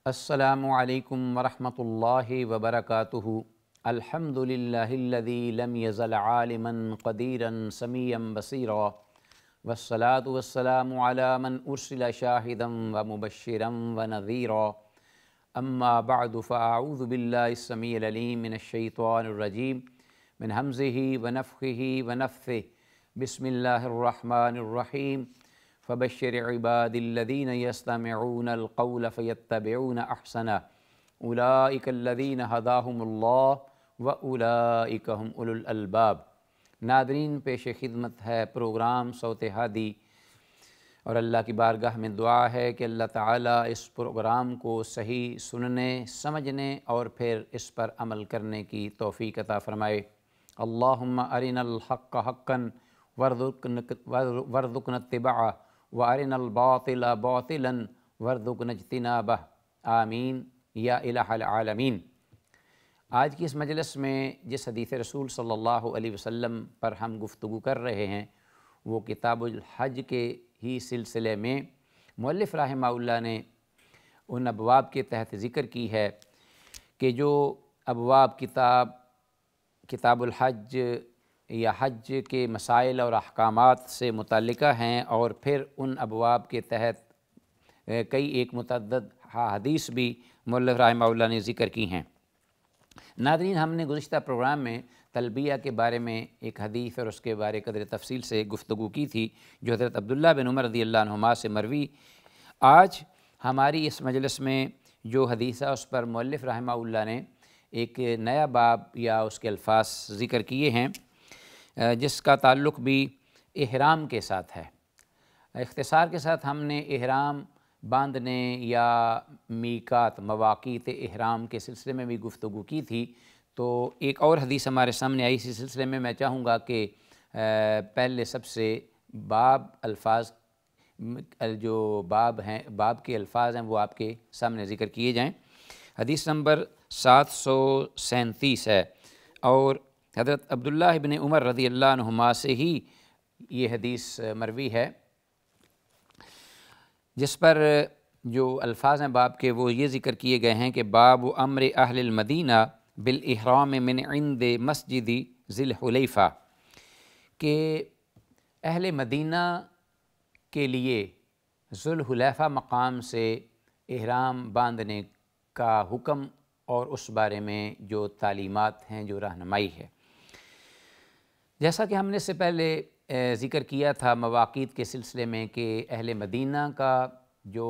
السلام علیکم ورحمۃ اللہ وبرکاتہ۔ الحمدللہ لم یزل عالما قدیرا سمیعا بصیرا والصلاة والسلام علی من ارسل شاہدا ومبشرا ونذیرا اما بعد فاعوذ باللہ السمیع العلیم من الشیطان الرجیم من ہمزہ ونفخہ ونفثہ بسم اللہ الرحمن الرحیم فبشر عباد الذین یستمعون القول فیتبعون احسنہ اولئک الذین ہداہم اللہ واولئک ہم اولو الالباب۔ ناظرین، پیش خدمت ہے پروگرام صوت ہادی، اور اللہ کی بارگاہ میں دعا ہے کہ اللہ تعالیٰ اس پروگرام کو صحیح سننے، سمجھنے اور پھر اس پر عمل کرنے کی توفیق عطا فرمائے۔ اللہم ارنا الحق حقا وارزقنا اتباعہ وارنا الباطل باطلا وارزقنا اجتنابہ، آمین یا الہ العالمین۔ آج کی اس مجلس میں جس حدیث رسول صلی اللہ علیہ وسلم پر ہم گفتگو کر رہے ہیں وہ کتاب الحج کے ہی سلسلے میں مؤلف رحمہ اللہ نے ان ابواب کے تحت ذکر کی ہے کہ جو ابواب کتاب الحج یا حج کے مسائل اور احکامات سے متعلقہ ہیں، اور پھر ان ابواب کے تحت کئی ایک متعدد حدیث بھی مؤلف رحمہ اللہ نے ذکر کی ہیں۔ ناظرین، ہم نے گزشتہ پروگرام میں تلبیہ کے بارے میں ایک حدیث اور اس کے بارے قدر تفصیل سے گفتگو کی تھی جو حضرت عبداللہ بن عمر رضی اللہ عنہما سے مروی۔ آج ہماری اس مجلس میں جو حدیث ہے اس پر مؤلف رحمہ اللہ نے ایک نیا باب یا اس کے الفاظ ذکر کیے ہیں جس کا تعلق بھی احرام کے ساتھ ہے۔ اختصار کے ساتھ ہم نے احرام باندھنے یا میقات مواقیت احرام کے سلسلے میں بھی گفتگو کی تھی، تو ایک اور حدیث ہمارے سامنے آئی اسی سلسلے میں۔ میں چاہوں گا کہ پہلے سب سے الفاظ جو باب کے الفاظ ہیں وہ آپ کے سامنے ذکر کیے جائیں۔ حدیث نمبر 737 ہے، اور حضرت عبداللہ بن عمر رضی اللہ عنہما سے ہی یہ حدیث مروی ہے، جس پر جو الفاظ ہیں باب کے وہ یہ ذکر کیے گئے ہیں کہ باب امر اہل المدینہ بالاحرام من عند مسجد ذی الحلیفہ، کہ اہل مدینہ کے لیے ذو الحلیفہ مقام سے احرام باندھنے کا حکم اور اس بارے میں جو تعلیمات ہیں، جو رہنمائی ہے۔ جیسا کہ ہم نے اس سے پہلے ذکر کیا تھا مواقیت کے سلسلے میں کہ اہل مدینہ کا جو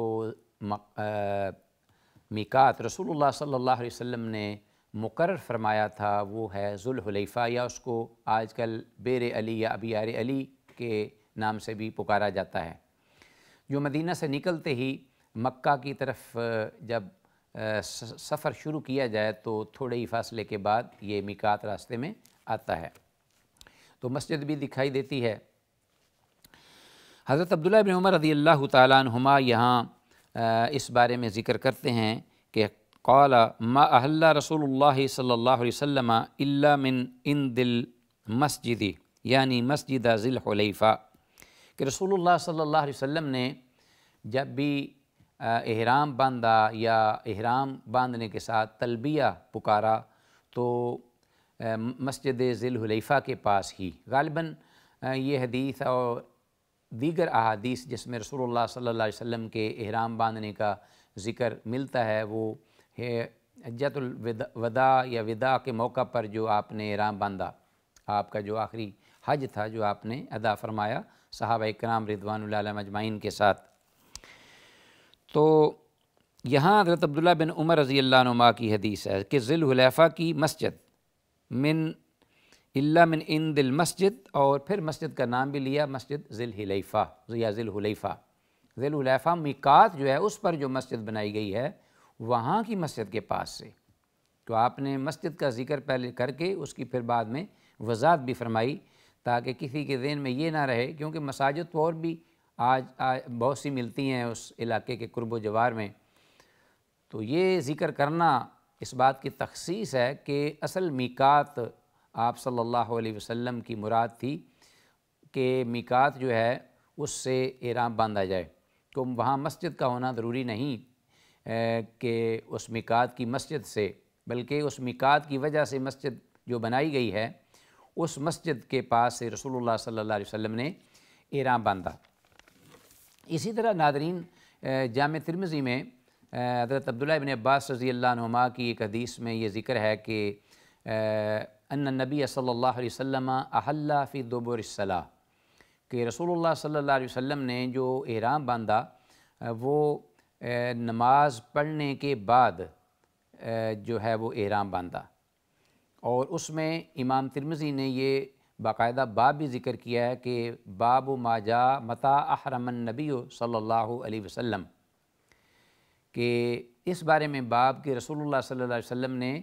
میقات رسول اللہ صلی اللہ علیہ وسلم نے مقرر فرمایا تھا وہ ہے ذو الحلیفہ، یا اس کو آج کل بیر علی یا ابیار علی کے نام سے بھی پکارا جاتا ہے۔ جو مدینہ سے نکلتے ہی مکہ کی طرف جب سفر شروع کیا جائے تو تھوڑے ہی فاصلے کے بعد یہ میقات راستے میں آتا ہے، تو مسجد بھی دکھائی دیتی ہے۔ حضرت عبداللہ بن عمر رضی اللہ تعالیٰ عنہما یہاں اس بارے میں ذکر کرتے ہیں کہ قال ما احل رسول اللہ صلی اللہ علیہ وسلم الا من عند المسجد، یعنی مسجد ذی الحلیفہ، کہ رسول اللہ صلی اللہ علیہ وسلم نے جب بھی احرام باندھا یا احرام باندھنے کے ساتھ تلبیہ پکارا تو مسجد ذی الحلیفہ کے پاس ہی۔ غالباً یہ حدیث اور دیگر احادیث جس میں رسول اللہ صلی اللہ علیہ وسلم کے احرام باندھنے کا ذکر ملتا ہے وہ ہے حجۃ الوداع یا وداع کے موقع پر جو آپ نے احرام باندھا، آپ کا جو آخری حج تھا جو آپ نے ادا فرمایا صحابہ کرام رضوان اللہ علیہم اجمعین کے ساتھ۔ تو یہاں حضرت عبداللہ بن عمر رضی اللہ عنہما کی حدیث ہے کہ ذی الحلیفہ کی مسجد من عند المسجد، اور پھر مسجد کا نام بھی لیا مسجد ذی الحلیفہ یا ذی الحلیفہ۔ ذی الحلیفہ میقات جو ہے اس پر جو مسجد بنائی گئی ہے وہاں کی مسجد کے پاس سے، تو آپ نے مسجد کا ذکر پہلے کر کے اس کی پھر بعد میں وضاحت بھی فرمائی تاکہ کسی کے ذہن میں یہ نہ رہے، کیونکہ مساجد تو اور بھی آج بہت سی ملتی ہیں اس علاقے کے قرب و جوار میں، تو یہ ذکر کرنا اس بات کی تخصیص ہے کہ اصل میقات آپ صلی اللہ علیہ وسلم کی مراد تھی کہ میقات جو ہے اس سے احرام باندھا جائے، تو وہاں مسجد کا ہونا ضروری نہیں، کہ اس میقات کی مسجد سے، بلکہ اس میقات کی وجہ سے مسجد جو بنائی گئی ہے اس مسجد کے پاس سے رسول اللہ صلی اللہ علیہ وسلم نے احرام باندھا۔ اسی طرح ناظرین، جامع ترمذی میں حضرت عبداللہ ابن عباس رضی اللہ عنہما کی ایک حدیث میں یہ ذکر ہے کہ ان النبی صلی اللہ علیہ وسلم احل فی دبر الصلاۃ، کہ رسول اللہ صلی اللہ علیہ وسلم نے جو احرام باندھا وہ نماز پڑھنے کے بعد جو ہے وہ احرام باندھا، اور اس میں امام ترمذی نے یہ باقاعدہ باب بھی ذکر کیا ہے کہ باب ما جاء متی احرم النبی صلی اللہ علیہ وسلم، کہ اس بارے میں باب کہ رسول اللہ صلی اللہ علیہ وسلم نے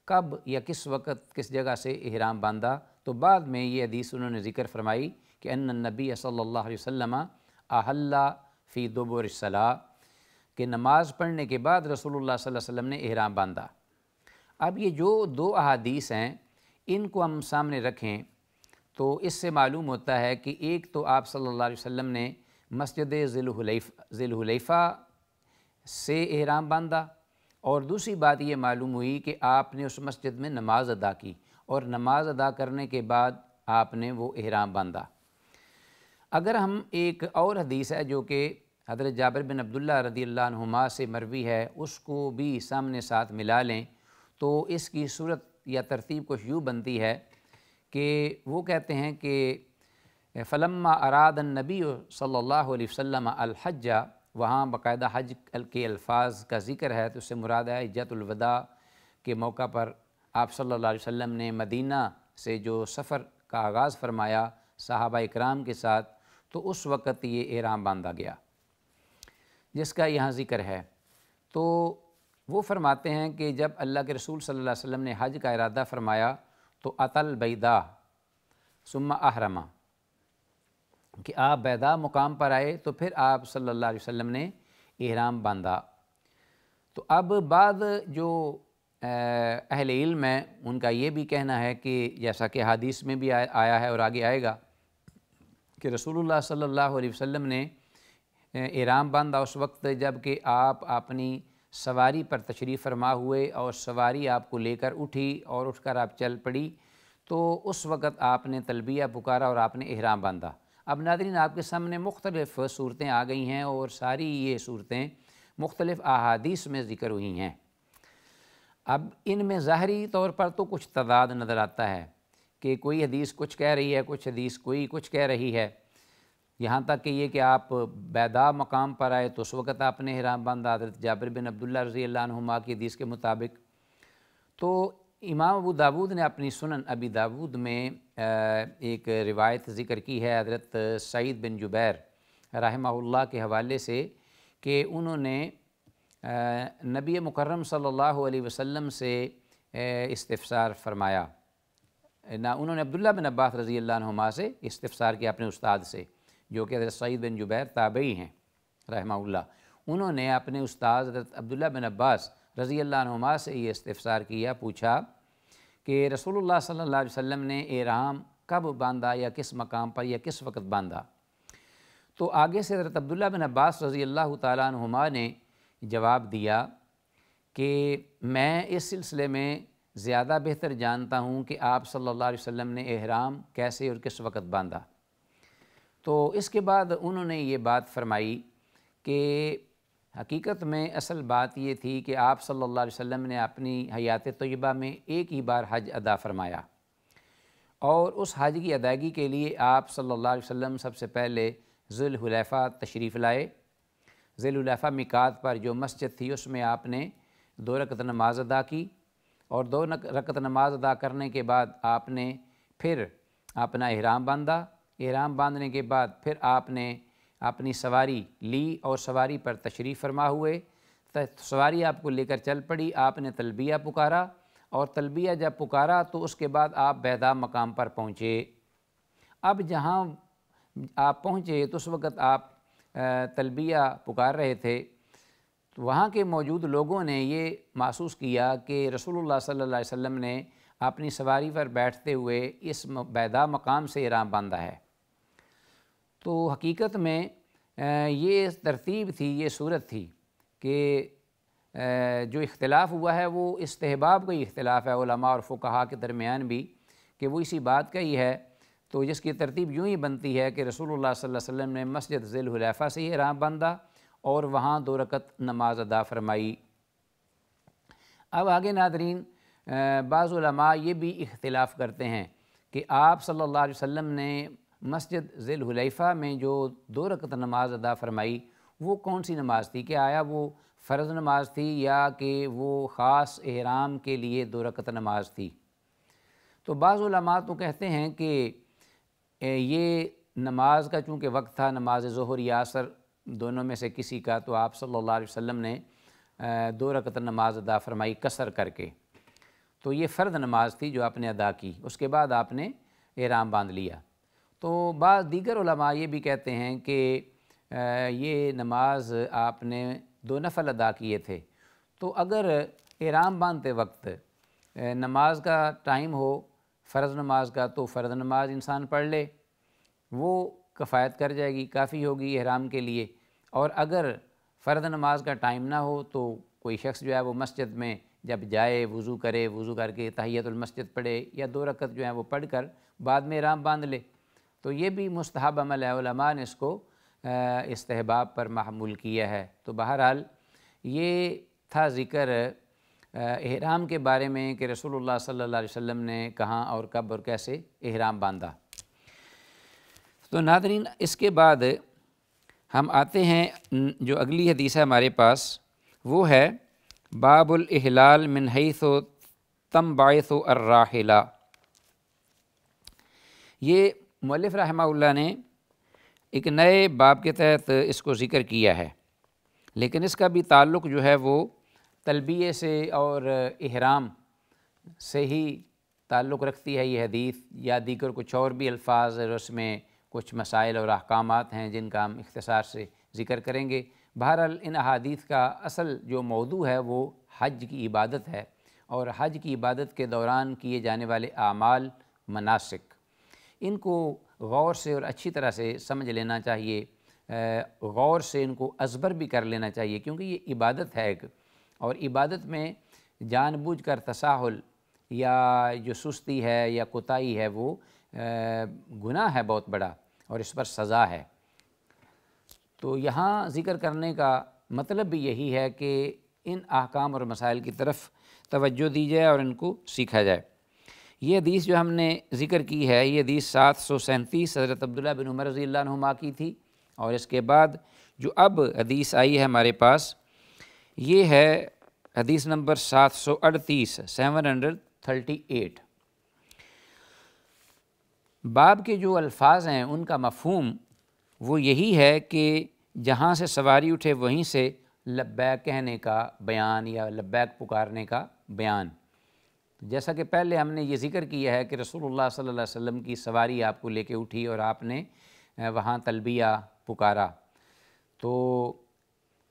کب یا کس وقت کس جگہ سے احرام باندھا، تو بعد میں یہ حدیث انہوں نے ذکر فرمائی کہ ان النبی صلی اللہ علیہ وسلم احل فی دبر الصلاۃ، کہ نماز پڑھنے کے بعد رسول اللہ صلی اللہ علیہ وسلم نے احرام باندھا۔ اب یہ جو دو احادیث ہیں ان کو ہم سامنے رکھیں تو اس سے معلوم ہوتا ہے کہ ایک تو آپ صلی اللہ علیہ وسلم نے مسجد ذی الحلیفہ سے احرام باندھا، اور دوسری بات یہ معلوم ہوئی کہ آپ نے اس مسجد میں نماز ادا کی، اور نماز ادا کرنے کے بعد آپ نے وہ احرام باندھا۔ اگر ہم ایک اور حدیث ہے جو کہ حضرت جابر بن عبداللہ رضی اللہ عنہما سے مروی ہے اس کو بھی سامنے ساتھ ملا لیں تو اس کی صورت یا ترتیب کچھ یوں بنتی ہے کہ وہ کہتے ہیں کہ فلما اراد النبی صلی اللہ علیہ وسلم الحج، وہاں باقاعدہ حج کے الفاظ کا ذکر ہے، تو اس سے مراد ہے حجۃ الوداع کے موقع پر آپ صلی اللہ علیہ وسلم نے مدینہ سے جو سفر کا آغاز فرمایا صحابہ اکرام کے ساتھ، تو اس وقت یہ احرام باندھا گیا جس کا یہاں ذکر ہے۔ تو وہ فرماتے ہیں کہ جب اللہ کے رسول صلی اللہ علیہ وسلم نے حج کا ارادہ فرمایا تو اتل بیدا ثم احرما، کہ آپ بیدا مقام پر آئے تو پھر آپ صلی اللہ علیہ وسلم نے احرام باندھا۔ تو اب بعد جو اہل علم ہیں ان کا یہ بھی کہنا ہے کہ جیسا کہ حدیث میں بھی آیا ہے اور آگے آئے گا کہ رسول اللہ صلی اللہ علیہ وسلم نے احرام باندھا اس وقت جب کہ آپ اپنی سواری پر تشریف فرما ہوئے اور سواری آپ کو لے کر اٹھی اور اٹھ کر آپ چل پڑی، تو اس وقت آپ نے تلبیہ پکارا اور آپ نے احرام باندھا۔ اب ناظرین آپ کے سامنے مختلف صورتیں آ گئی ہیں اور ساری یہ صورتیں مختلف احادیث میں ذکر ہوئی ہیں۔ اب ان میں ظاہری طور پر تو کچھ تضاد نظر آتا ہے کہ کوئی حدیث کچھ کہہ رہی ہے، کچھ حدیث کوئی کچھ کہہ رہی ہے، یہاں تک کہ یہ کہ آپ بیدا مقام پر آئے تو اس وقت آپ نے احرام باندھا حضرت جابر بن عبداللہ رضی اللہ عنہما کی حدیث کے مطابق۔ تو امام ابو داود نے اپنی سنن ابی داود میں ایک روایت ذکر کی ہے حضرت سعید بن جبیر رحمہ اللہ کے حوالے سے کہ انہوں نے نبی مکرم صلی اللہ علیہ وسلم سے استفسار فرمایا، انہوں نے عبداللہ بن عباس رضی اللہ عنہما سے استفسار کیا اپنے استاد سے، جو کہ حضرت سعید بن جبیر تابعی ہیں رحمہ اللہ۔ انہوں نے اپنے استاد حضرت عبداللہ بن عباس رضی اللہ عنہما سے یہ استفسار کیا، پوچھا کہ رسول اللہ صلی اللہ علیہ وسلم نے احرام کب باندھا یا کس مقام پر یا کس وقت باندھا؟ تو آگے سے حضرت عبداللہ بن عباس رضی اللہ تعالیٰ عنہما نے جواب دیا کہ میں اس سلسلے میں زیادہ بہتر جانتا ہوں کہ آپ صلی اللہ علیہ وسلم نے احرام کیسے اور کس وقت باندھا۔ تو اس کے بعد انہوں نے یہ بات فرمائی کہ حقیقت میں اصل بات یہ تھی کہ آپ صلی اللہ علیہ وسلم نے اپنی حیات طیبہ میں ایک ہی بار حج ادا فرمایا، اور اس حج کی ادائیگی کے لیے آپ صلی اللہ علیہ وسلم سب سے پہلے ذی الحلیفہ تشریف لائے۔ ذی الحلیفہ میقات پر جو مسجد تھی اس میں آپ نے 2 رکعت نماز ادا کی، اور 2 رکعت نماز ادا کرنے کے بعد آپ نے پھر اپنا احرام باندھا۔ احرام باندھنے کے بعد پھر آپ نے اپنی سواری لی اور سواری پر تشریف فرما ہوئے، سواری آپ کو لے کر چل پڑی، آپ نے تلبیہ پکارا، اور تلبیہ جب پکارا تو اس کے بعد آپ بیدا مقام پر پہنچے۔ اب جہاں آپ پہنچے تو اس وقت آپ تلبیہ پکار رہے تھے، تو وہاں کے موجود لوگوں نے یہ محسوس کیا کہ رسول اللہ صلی اللہ علیہ وسلم نے اپنی سواری پر بیٹھتے ہوئے اس بیدا مقام سے احرام باندھا ہے۔ تو حقیقت میں یہ ترتیب تھی، یہ صورت تھی کہ جو اختلاف ہوا ہے وہ استحباب کا ہی اختلاف ہے علماء اور فقہاء کے درمیان بھی، کہ وہ اسی بات کا ہی ہے۔ تو جس کی ترتیب یوں ہی بنتی ہے کہ رسول اللہ صلی اللہ علیہ وسلم نے مسجد ذی الحلیفہ سے ہی احرام باندھا اور وہاں 2 رکعت نماز ادا فرمائی۔ اب آگے ناظرین، بعض علماء یہ بھی اختلاف کرتے ہیں کہ آپ صلی اللہ علیہ وسلم نے مسجد ذی الحلیفہ میں جو 2 رکعت نماز ادا فرمائی وہ کون سی نماز تھی؟ کہ آیا وہ فرض نماز تھی یا کہ وہ خاص احرام کے لیے 2 رکعت نماز تھی؟ تو بعض علماء تو کہتے ہیں کہ یہ نماز کا چونکہ وقت تھا، نماز ظہر یا عصر دونوں میں سے کسی کا، تو آپ صلی اللہ علیہ وسلم نے 2 رکعت نماز ادا فرمائی قصر کر کے، تو یہ فرض نماز تھی جو آپ نے ادا کی، اس کے بعد آپ نے احرام باندھ لیا۔ تو بعض دیگر علماء یہ بھی کہتے ہیں کہ یہ نماز آپ نے 2 نفل ادا کیے تھے، تو اگر احرام باندھتے وقت نماز کا ٹائم ہو فرض نماز کا تو فرض نماز انسان پڑھ لے، وہ کفایت کر جائے گی، کافی ہوگی احرام کے لیے۔ اور اگر فرض نماز کا ٹائم نہ ہو تو کوئی شخص جو ہے وہ مسجد میں جب جائے وضو کرے، وضو کر کے تحیۃ المسجد پڑھے یا 2 رکعت جو ہیں وہ پڑھ کر بعد میں احرام باندھ لے، تو یہ بھی مستحب عمل ہے، علماء نے اس کو استحباب پر محمول کیا ہے۔ تو بہرحال یہ تھا ذکر احرام کے بارے میں کہ رسول اللہ صلی اللہ علیہ وسلم نے کہاں اور کب اور کیسے احرام باندھا۔ تو ناظرین، اس کے بعد ہم آتے ہیں جو اگلی حدیث ہے ہمارے پاس، وہ ہے باب الاحلال من حیث تنبعث الراحلہ۔ یہ مؤلف رحمہ اللہ نے ایک نئے باب کے تحت اس کو ذکر کیا ہے، لیکن اس کا بھی تعلق جو ہے وہ تلبیہ سے اور احرام سے ہی تعلق رکھتی ہے یہ حدیث، یا دیگر کچھ اور بھی الفاظ اور اس میں کچھ مسائل اور احکامات ہیں جن کا ہم اختصار سے ذکر کریں گے۔ بہرحال ان احادیث کا اصل جو موضوع ہے وہ حج کی عبادت ہے، اور حج کی عبادت کے دوران کیے جانے والے اعمال، مناسک، ان کو غور سے اور اچھی طرح سے سمجھ لینا چاہیے، غور سے ان کو ازبر بھی کر لینا چاہیے، کیونکہ یہ عبادت ہے ایک، اور عبادت میں جان بوجھ کر تساہل یا جو سستی ہے یا کوتاہی ہے وہ گناہ ہے بہت بڑا، اور اس پر سزا ہے۔ تو یہاں ذکر کرنے کا مطلب بھی یہی ہے کہ ان احکام اور مسائل کی طرف توجہ دی جائے اور ان کو سیکھا جائے۔ یہ حدیث جو ہم نے ذکر کی ہے، یہ حدیث 737 حضرت عبداللہ بن عمر رضی اللہ عنہما کی تھی، اور اس کے بعد جو اب حدیث آئی ہے ہمارے پاس یہ ہے حدیث نمبر 738 738۔ باب کے جو الفاظ ہیں ان کا مفہوم وہ یہی ہے کہ جہاں سے سواری اٹھے وہیں سے لبیک کہنے کا بیان یا لبیک پکارنے کا بیان۔ جیسا کہ پہلے ہم نے یہ ذکر کیا ہے کہ رسول اللہ صلی اللہ علیہ وسلم کی سواری آپ کو لے کے اٹھی اور آپ نے وہاں تلبیہ پکارا، تو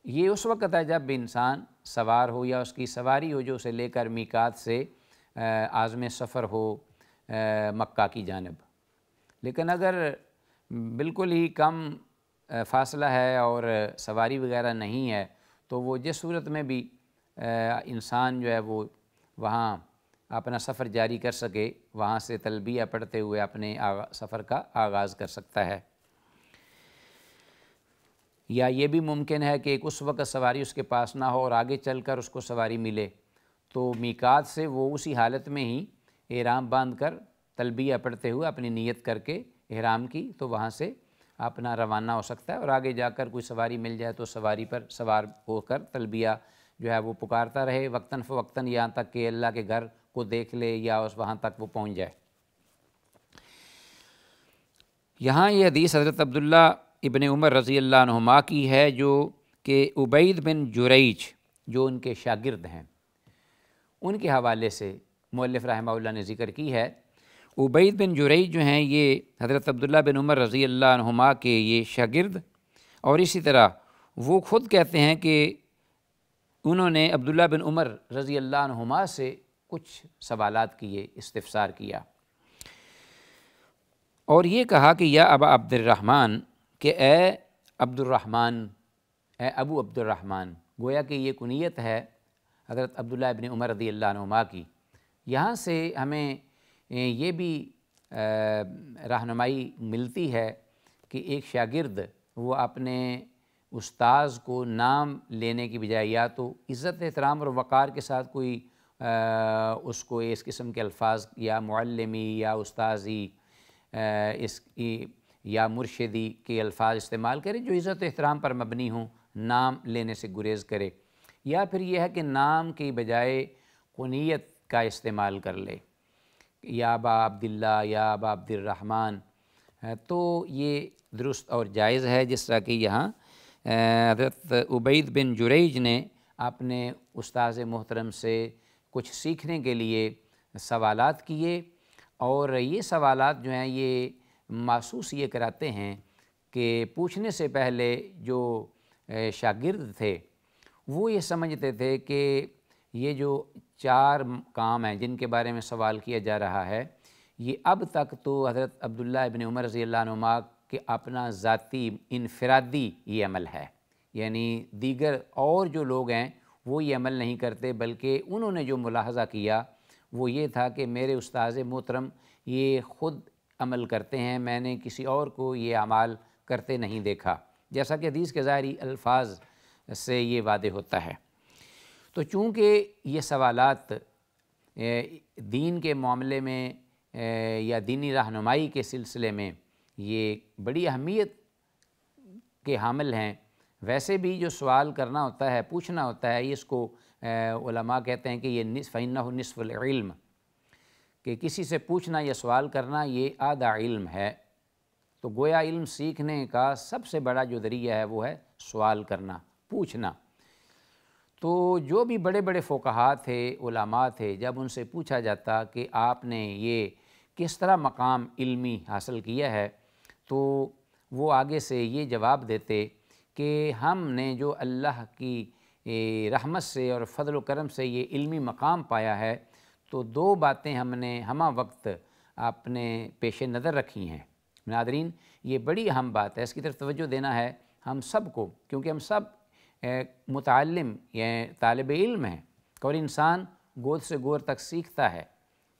یہ اس وقت ہے جب انسان سوار ہو یا اس کی سواری ہو جو اسے لے کر میقات سے عازم سفر ہو مکہ کی جانب۔ لیکن اگر بالکل ہی کم فاصلہ ہے اور سواری وغیرہ نہیں ہے تو وہ جس صورت میں بھی انسان جو ہے وہ وہاں اپنا سفر جاری کر سکے، وہاں سے تلبیہ پڑھتے ہوئے اپنے سفر کا آغاز کر سکتا ہے۔ یا یہ بھی ممکن ہے کہ ایک اس وقت سواری اس کے پاس نہ ہو اور آگے چل کر اس کو سواری ملے، تو میقات سے وہ اسی حالت میں ہی احرام باندھ کر تلبیہ پڑھتے ہوئے اپنی نیت کر کے احرام کی، تو وہاں سے اپنا روانہ ہو سکتا ہے، اور آگے جا کر کوئی سواری مل جائے تو سواری پر سوار ہو کر تلبیہ جو ہے وہ پکارتا رہے وقتاً فوقتاً، یہاں تک کہ اللہ کے گھر کو دیکھ لے یا اس وہاں تک وہ پہنچ جائے۔ یہاں یہ حدیث حضرت عبداللہ ابن عمر رضی اللہ عنہما کی ہے، جو کہ عبید بن جریج جو ان کے شاگرد ہیں ان کے حوالے سے مؤلف رحمہ اللہ نے ذکر کی ہے۔ عبید بن جریج جو ہیں یہ حضرت عبداللہ بن عمر رضی اللہ عنہما کے یہ شاگرد، اور اسی طرح وہ خود کہتے ہیں کہ انہوں نے عبداللہ بن عمر رضی اللہ عنہما سے کچھ سوالات کیے، استفسار کیا، اور یہ کہا کہ یا ابا عبد الرحمن، کہ اے عبد الرحمن، اے ابو عبد الرحمن، گویا کہ یہ کنیت ہے حضرت عبداللہ ابن عمر رضی اللہ عنہما کی۔ یہاں سے ہمیں یہ بھی رہنمائی ملتی ہے کہ ایک شاگرد وہ اپنے استاذ کو نام لینے کی بجائے یا تو عزت احترام اور وقار کے ساتھ کوئی اس کو اس قسم کے الفاظ یا معلمی یا استاذی یا مرشدی کے الفاظ استعمال کرے جو عزت و احترام پر مبنی ہوں، نام لینے سے گریز کرے، یا پھر یہ ہے کہ نام کی بجائے کنیت کا استعمال کر لے، یا ابا عبداللہ یا ابا عبد الرحمن، تو یہ درست اور جائز ہے۔ جس طرح کہ یہاں حضرت عبید بن جریج نے اپنے استاذ محترم سے کچھ سیکھنے کے لیے سوالات کیے، اور یہ سوالات جو ہیں یہ محسوس یہ کراتے ہیں کہ پوچھنے سے پہلے جو شاگرد تھے وہ یہ سمجھتے تھے کہ یہ جو 4 کام ہیں جن کے بارے میں سوال کیا جا رہا ہے، یہ اب تک تو حضرت عبداللہ ابن عمر رضی اللہ عنہما کہ اپنا ذاتی انفرادی یہ عمل ہے، یعنی دیگر اور جو لوگ ہیں وہ یہ عمل نہیں کرتے، بلکہ انہوں نے جو ملاحظہ کیا وہ یہ تھا کہ میرے استاذ محترم یہ خود عمل کرتے ہیں، میں نے کسی اور کو یہ اعمال کرتے نہیں دیکھا، جیسا کہ حدیث کے ظاہری الفاظ سے یہ واضح ہوتا ہے۔ تو چونکہ یہ سوالات دین کے معاملے میں یا دینی رہنمائی کے سلسلے میں یہ بڑی اہمیت کے حامل ہیں، ویسے بھی جو سوال کرنا ہوتا ہے، پوچھنا ہوتا ہے، اس کو علماء کہتے ہیں کہ یہ فَإِنَّهُ نِصْفُ الْعِلْمِ، کہ کسی سے پوچھنا یا سوال کرنا یہ آدھا علم ہے۔ تو گویا علم سیکھنے کا سب سے بڑا جو ذریعہ ہے وہ ہے سوال کرنا، پوچھنا۔ تو جو بھی بڑے بڑے فقہاء تھے، علماء تھے، جب ان سے پوچھا جاتا کہ آپ نے یہ کس طرح مقام علمی حاصل کیا ہے، تو وہ آگے سے یہ جواب دیتے کہ ہم نے جو اللہ کی رحمت سے اور فضل و کرم سے یہ علمی مقام پایا ہے، تو 2 باتیں ہم نے ہمہ وقت اپنے پیش نظر رکھی ہیں۔ ناظرین، یہ بڑی اہم بات ہے، اس کی طرف توجہ دینا ہے ہم سب کو، کیونکہ ہم سب متعلم یا طالب علم ہیں، اور انسان گود سے گور تک سیکھتا ہے۔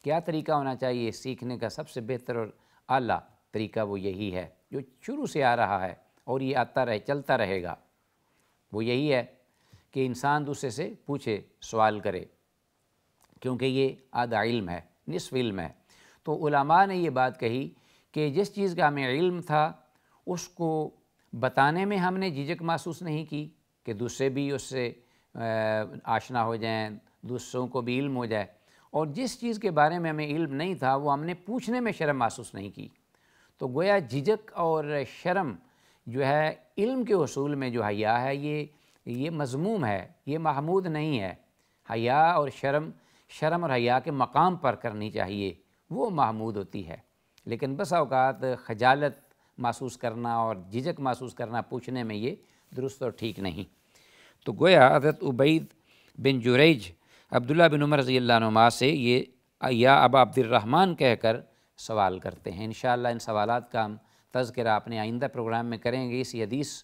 کیا طریقہ ہونا چاہیے سیکھنے کا؟ سب سے بہتر اور اعلیٰ طریقہ وہ یہی ہے جو شروع سے آ رہا ہے اور یہ آتا رہے، چلتا رہے گا، وہ یہی ہے کہ انسان دوسرے سے پوچھے، سوال کرے، کیونکہ یہ آدھا علم ہے، نصف علم ہے۔ تو علماء نے یہ بات کہی کہ جس چیز کا ہمیں علم تھا اس کو بتانے میں ہم نے جھجک محسوس نہیں کی کہ دوسرے بھی اس سے آشنا ہو جائیں، دوسروں کو بھی علم ہو جائے، اور جس چیز کے بارے میں ہمیں علم نہیں تھا وہ ہم نے پوچھنے میں شرم محسوس نہیں کی۔ تو گویا جھجک اور شرم جو ہے علم کے اصول میں جو حیا ہے یہ مذموم ہے، یہ محمود نہیں ہے۔ حیا اور شرم اور حیا کے مقام پر کرنی چاہیے، وہ محمود ہوتی ہے، لیکن بس اوقات خجالت محسوس کرنا اور جھجک محسوس کرنا پوچھنے میں یہ درست اور ٹھیک نہیں۔ تو گویا حضرت عبید بن جریج عبداللہ بن عمر رضی اللہ عنہما سے یہ یا ابا عبد الرحمن کہہ کر سوال کرتے ہیں۔ انشاءاللہ ان سوالات کا ہم تذکرہ اپنے آئندہ پروگرام میں کریں گے۔ اسی حدیث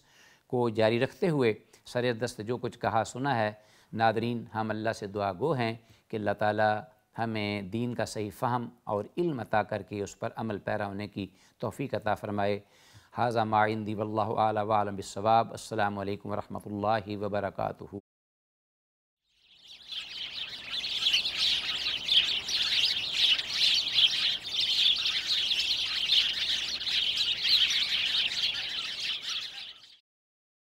کو جاری رکھتے ہوئے سر دست جو کچھ کہا سنا ہے، ناظرین ہم اللہ سے دعا گو ہیں کہ اللہ تعالی ہمیں دین کا صحیح فہم اور علم عطا کر کے اس پر عمل پیرا ہونے کی توفیق عطا فرمائے۔ ھذا ما عندی واللہ اعلی وعلم بالصواب۔ السلام علیکم ورحمۃ اللہ وبرکاتہ۔